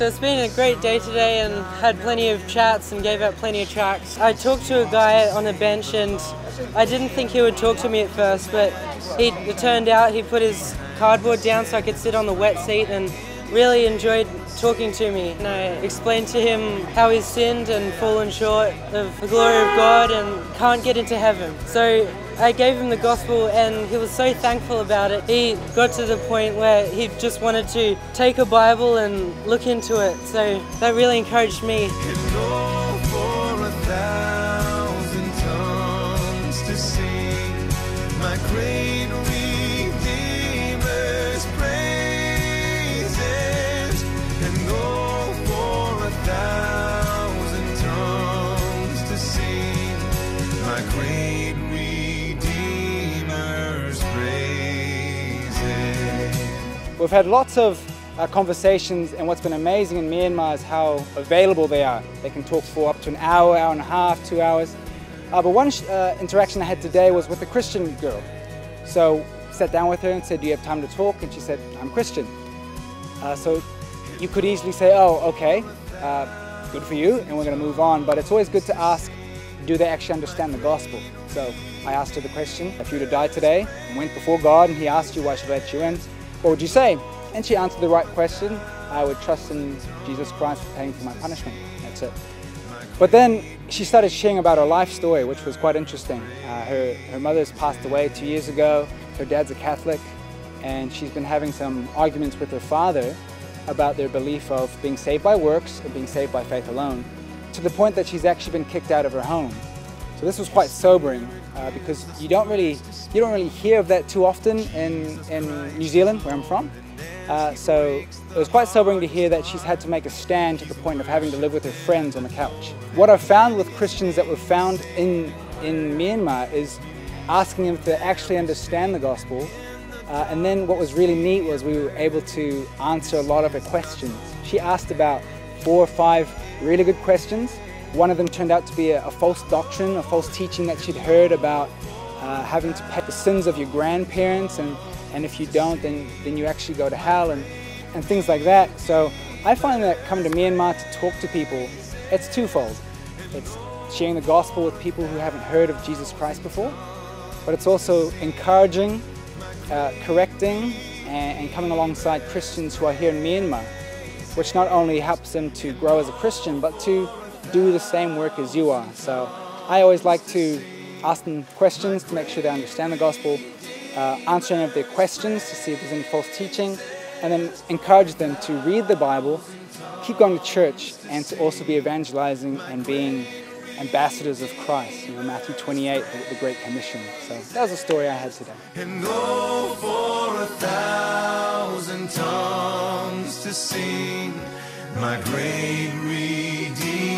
So it's been a great day today and had plenty of chats and gave out plenty of tracts. I talked to a guy on a bench and I didn't think he would talk to me at first, but it turned out he put his cardboard down so I could sit on the wet seat and really enjoyed talking to me. And I explained to him how he's sinned and fallen short of the glory of God and can't get into heaven. So I gave him the gospel and he was so thankful about it. He got to the point where he just wanted to take a Bible and look into it. So that really encouraged me. We've had lots of conversations, and what's been amazing in Myanmar is how available they are. They can talk for up to an hour, hour and a half, 2 hours. But one interaction I had today was with a Christian girl. So I sat down with her and said, "Do you have time to talk?" And she said, "I'm Christian." So you could easily say, "Oh, okay, good for you," and we're going to move on. But it's always good to ask, do they actually understand the gospel? So I asked her the question, if you were to die today and went before God and He asked you why should I let you in, what would you say? And she answered the right question. I would trust in Jesus Christ for paying for my punishment. That's it. But then she started sharing about her life story, which was quite interesting. Her mother's passed away 2 years ago. Her dad's a Catholic, and she's been having some arguments with her father about their belief of being saved by works and being saved by faith alone, to the point that she's actually been kicked out of her home. So this was quite sobering because you don't really hear of that too often in New Zealand, where I'm from. So it was quite sobering to hear that she's had to make a stand to the point of having to live with her friends on the couch. What I've found with Christians that were found in Myanmar is asking them to actually understand the gospel. And then what was really neat was we were able to answer a lot of her questions. She asked about 4 or 5 really good questions. One of them turned out to be a false doctrine, a false teaching that she'd heard about having to pay the sins of your grandparents, and if you don't, then you actually go to hell, and things like that. So I find that coming to Myanmar to talk to people, it's twofold. It's sharing the gospel with people who haven't heard of Jesus Christ before, but it's also encouraging, correcting, and coming alongside Christians who are here in Myanmar, which not only helps them to grow as a Christian, but to do the same work as you are. So I always like to ask them questions to make sure they understand the gospel, answer any of their questions to see if there's any false teaching, and then encourage them to read the Bible, keep going to church, and to also be evangelizing and being ambassadors of Christ. You know, Matthew 28, the Great Commission. So that was the story I had today. And go for 1,000 tongues to sing my great Redeemer.